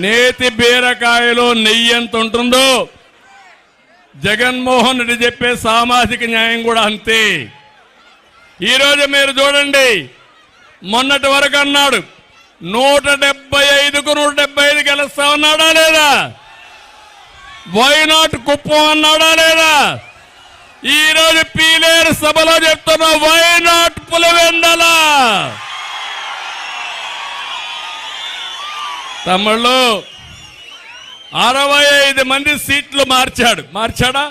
నేతి బీరకాయలో నెయ్యి ఎంత ఉంటుందో జగన్మోహన్ రెడ్డి చెప్పే సామాజిక న్యాయం కూడా అంతే. ఈరోజు మీరు చూడండి, మొన్నటి వరకు అన్నాడు 175కు 175 గెలుస్తా ఉన్నాడా లేదా? వైనాట్ కుప్పం అన్నాడా లేదా? ఈరోజు పీలేరు సభలో చెప్తున్నా వైనాట్ పులివెందల. తమ్ముళ్ళు 65 మంది సీట్లు మార్చాడా?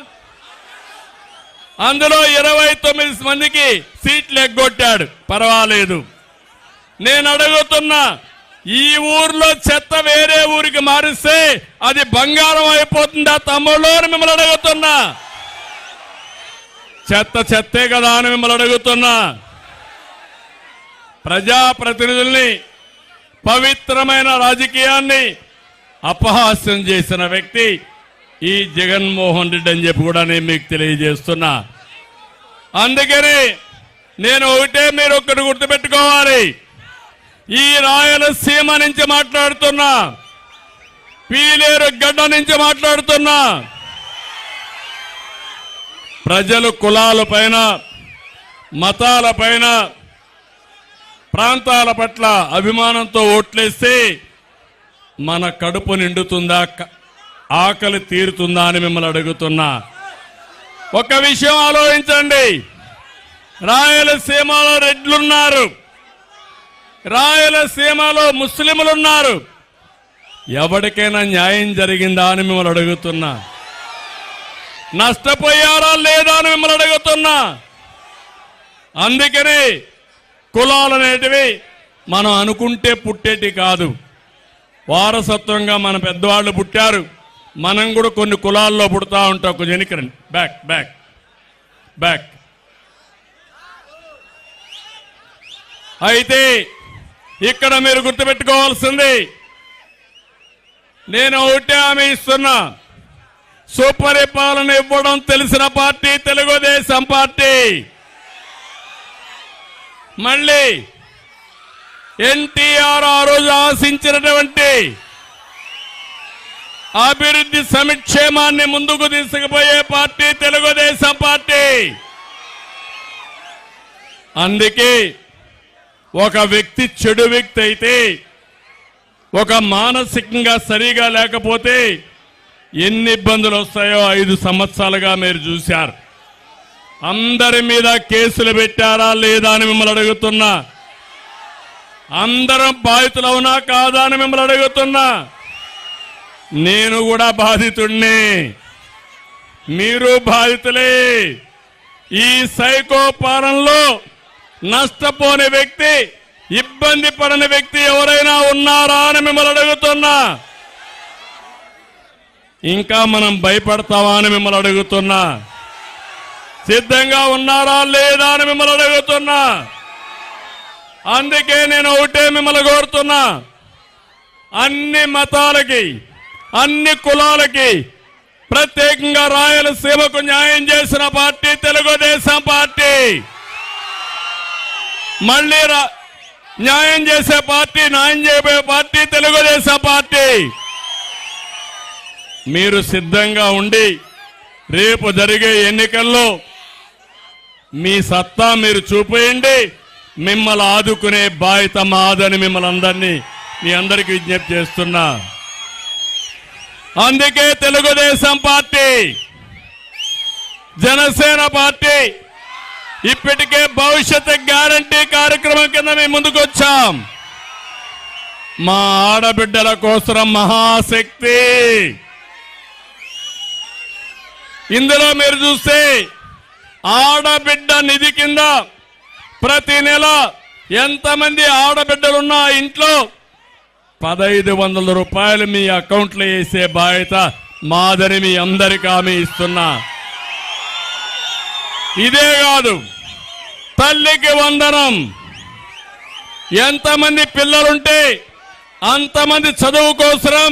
అందులో 29 మందికి సీట్లు ఎగ్గొట్టాడు. పర్వాలేదు. నేను అడుగుతున్నా, ఈ ఊర్లో చెత్త వేరే ఊరికి మారిస్తే అది బంగారం అయిపోతుందా తమ్ముళ్ళు అని మిమ్మల్ని అడుగుతున్నా. చెత్తే కదా అని మిమ్మల్ని అడుగుతున్నా. ప్రజాప్రతినిధుల్ని, పవిత్రమైన రాజకీయాన్ని అపహాస్యం చేసిన వ్యక్తి ఈ జగన్మోహన్ రెడ్డి అని చెప్పి కూడా నేను మీకు తెలియజేస్తున్నా. అందుకని నేను మీరు ఒక్కటి గుర్తుపెట్టుకోవాలి. ఈ రాయలసీమ నుంచి మాట్లాడుతున్నా, పీలేరు గడ్డ నుంచి మాట్లాడుతున్నా. ప్రజలు కులాల పైన, మతాల పైన, ప్రాంతాల పట్ల అభిమానంతో ఓట్లేస్తే మన కడుపు నిండుతుందా, ఆకలి తీరుతుందా అని మిమ్మల్ని అడుగుతున్నా. ఒక విషయం ఆలోచించండి. రాయలసీమలో రెడ్లున్నారు, రాయలసీమలో ముస్లింలున్నారు. ఎవరికైనా న్యాయం జరిగిందా అని మిమ్మల్ని అడుగుతున్నా. నష్టపోయారా లేదా అని మిమ్మల్ని అడుగుతున్నా. అందుకని కులాలనేటివి మనం అనుకుంటే పుట్టేటి కాదు. వారసత్వంగా మన పెద్దవాళ్ళు పుట్టారు. మనం కూడా కొన్ని కులాల్లో పుడతా ఉంటాం. కొంచెం ఎన్నికరండి, బ్యాక్. అయితే ఇక్కడ మీరు గుర్తుపెట్టుకోవాల్సింది, నేను ఒకటే హామీ ఇస్తున్నా. సుపరిపాలన ఇవ్వడం తెలిసిన పార్టీ తెలుగుదేశం పార్టీ. మళ్ళీ ఎన్టీఆర్ ఆ రోజు ఆశించినటువంటి అభివృద్ధి సంక్షేమాన్ని ముందుకు తీసుకుపోయే పార్టీ తెలుగుదేశం పార్టీ. అందుకే ఒక వ్యక్తి చెడు వ్యక్తి అయితే, ఒక మానసికంగా సరిగా లేకపోతే ఎన్ని ఇబ్బందులు వస్తాయో 5 సంవత్సరాలుగా మీరు చూశారు. అందరి మీద కేసులు పెట్టారా లేదా అని మిమ్మల్ని అడుగుతున్నా. అందరం బాధితులవునా కాదా అని మిమ్మల్ని అడుగుతున్నా. నేను కూడా బాధితుడిని, మీరు బాధితులే. ఈ సైకో పాలనలో నష్టపోని వ్యక్తి, ఇబ్బంది పడని వ్యక్తి ఎవరైనా ఉన్నారా అని మిమ్మల్ని అడుగుతున్నా. ఇంకా మనం భయపడతావా అని మిమ్మల్ని అడుగుతున్నా. సిద్ధంగా ఉన్నారా లేదా అని మిమ్మల్ని అడుగుతున్నా. అందుకే నేను ఒకటే మిమ్మల్ని కోరుతున్నా, అన్ని మతాలకి, అన్ని కులాలకి, ప్రత్యేకంగా రాయలసీమకు న్యాయం చేసిన పార్టీ తెలుగుదేశం పార్టీ. మళ్ళీ న్యాయం చేసే పార్టీ, న్యాయం చేయబోయే పార్టీ తెలుగుదేశం పార్టీ. మీరు సిద్ధంగా ఉండి రేపు జరిగే ఎన్నికల్లో మీ సత్తా మీరు చూపేయండి. మిమ్మల్ని ఆదుకునే బాధ్యత మాదని మిమ్మల్ని మీ అందరికీ విజ్ఞప్తి చేస్తున్నా. అందుకే తెలుగుదేశం పార్టీ, జనసేన పార్టీ ఇప్పటికే భవిష్యత్తు గ్యారంటీ కార్యక్రమం కింద మేము ముందుకు వచ్చాం. మా ఆడబిడ్డల కోసం మహాశక్తి. ఇందులో మీరు చూస్తే ఆడబిడ్డ నిధి కింద ప్రతి నెల ఎంతమంది ఆడబిడ్డలున్నా ఇంట్లో 1500 రూపాయలు మీ అకౌంట్లో వేసే బాధ్యత మాదని మీ అందరికీ హామీ ఇస్తున్నా. ఇదే కాదు, తల్లికి వందనం. ఎంతమంది పిల్లలుంటే అంతమంది చదువు కోసం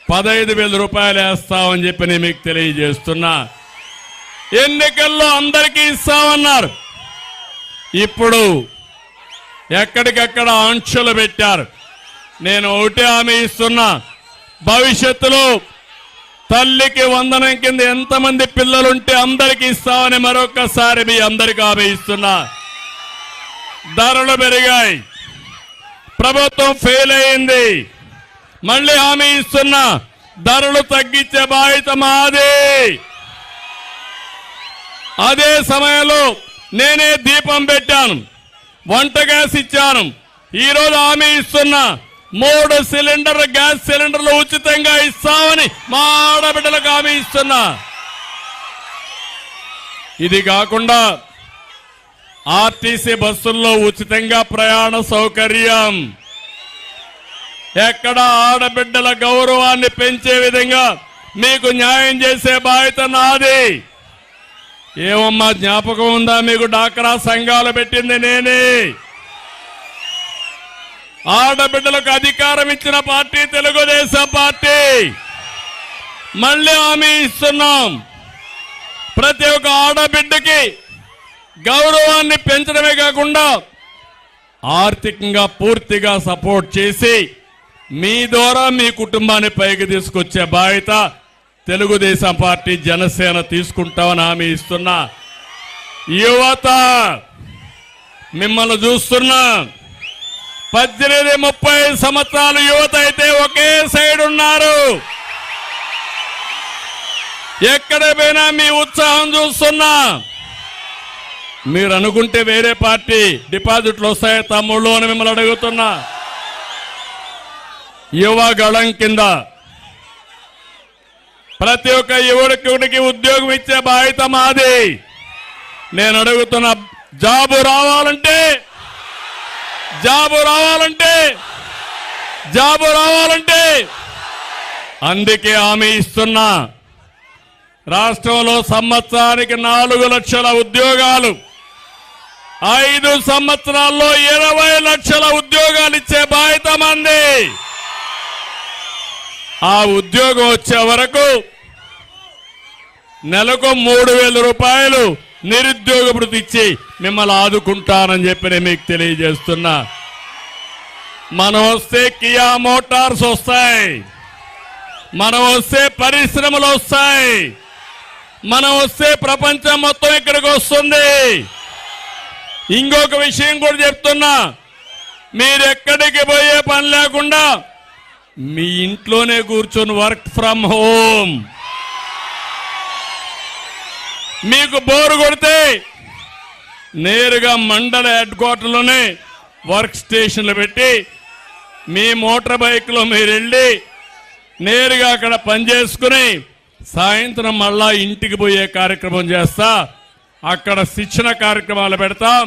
15,000 రూపాయలు వేస్తామని చెప్పి నేను మీకు తెలియజేస్తున్నా. ఎన్నికల్లో అందరికీ ఇస్తామన్నారు. ఇప్పుడు ఎక్కడికక్కడ ఆంక్షలు పెట్టారు. నేను ఒకటే హామీ ఇస్తున్నా, భవిష్యత్తులో తల్లికి వందనం కింద ఎంతమంది పిల్లలుంటే అందరికీ ఇస్తామని మరొకసారి మీ అందరికీ హామీ ఇస్తున్నా. ధరలు పెరిగాయి, ప్రభుత్వం ఫెయిల్ అయింది, మళ్ళీ హామీ ఇస్తున్నా ధరలు తగ్గించే బాధ్యత మాది. అదే సమయంలో నేనే దీపం పెట్టాను, వంట గ్యాస్ ఇచ్చాను. ఈరోజు హామీ ఇస్తున్నా 3 సిలిండర్లు గ్యాస్ సిలిండర్లు ఉచితంగా ఇస్తామని మా ఆడబిడ్డలకు హామీ ఇస్తున్నా. ఇది కాకుండా ఆర్టీసీ బస్సుల్లో ఉచితంగా ప్రయాణ సౌకర్యం, ఎక్కడ ఆడబిడ్డల గౌరవాన్ని పెంచే విధంగా మీకు న్యాయం చేసే బాధ్యత నాది. ఏమమ్మా జ్ఞాపకం ఉందా మీకు? డాక్రా సంఘాలు పెట్టింది నేనే. ఆడబిడ్డలకు అధికారం ఇచ్చిన పార్టీ తెలుగుదేశం పార్టీ. మళ్ళీ హామీ ఇస్తున్నాం, ప్రతి ఒక్క ఆడబిడ్డకి గౌరవాన్ని పెంచడమే కాకుండా ఆర్థికంగా పూర్తిగా సపోర్ట్ చేసి మీ ద్వారా మీ కుటుంబాన్ని పైకి తీసుకొచ్చే బాధ్యత తెలుగుదేశం పార్టీ జనసేన తీసుకుంటామని హామీ ఇస్తున్నా. యువత మిమ్మల్ని చూస్తున్నా, 18-30 సంవత్సరాలు యువత అయితే ఒకే సైడ్ ఉన్నారు. ఎక్కడ పోయినా మీ ఉత్సాహం చూస్తున్నా. మీరు అనుకుంటే వేరే పార్టీ డిపాజిట్లు వస్తాయి తమ్ముళ్ళు అని మిమ్మల్ని అడుగుతున్నా. యువ గళం కింద ప్రతి ఒక్క యువకుడికి ఉద్యోగం ఇచ్చే బాధ్యత మాది. నేను అడుగుతున్న జాబు రావాలంటే అందుకే హామీ ఇస్తున్నా. రాష్ట్రంలో సంవత్సరానికి 4 లక్షల ఉద్యోగాలు, 5 సంవత్సరాల్లో 20 లక్షల ఉద్యోగాలు ఇచ్చే బాధ్యత మంది. ఆ ఉద్యోగం వచ్చే వరకు నెలకు 3,000 రూపాయలు నిరుద్యోగ భృతి ఇచ్చి మిమ్మల్ని ఆదుకుంటానని చెప్పి నేను మీకు తెలియజేస్తున్నా. మనం వస్తే కియా మోటార్స్ వస్తాయి, మనం వస్తే పరిశ్రమలు వస్తాయి, మనం వస్తే ప్రపంచం మొత్తం ఇక్కడికి వస్తుంది. ఇంకొక విషయం కూడా చెప్తున్నా, మీరు ఎక్కడికి పోయే పని లేకుండా మీ ఇంట్లోనే కూర్చొని వర్క్ ఫ్రమ్ హోమ్. మీకు బోరు కొడితే నేరుగా మండల హెడ్ క్వార్టర్లోనే వర్క్ స్టేషన్లు పెట్టి మీ మోటార్ బైక్లో మీరు వెళ్ళి నేరుగా అక్కడ పనిచేసుకుని సాయంత్రం మళ్ళా ఇంటికి పోయే కార్యక్రమం చేస్తా. అక్కడ శిక్షణ కార్యక్రమాలు పెడతాం.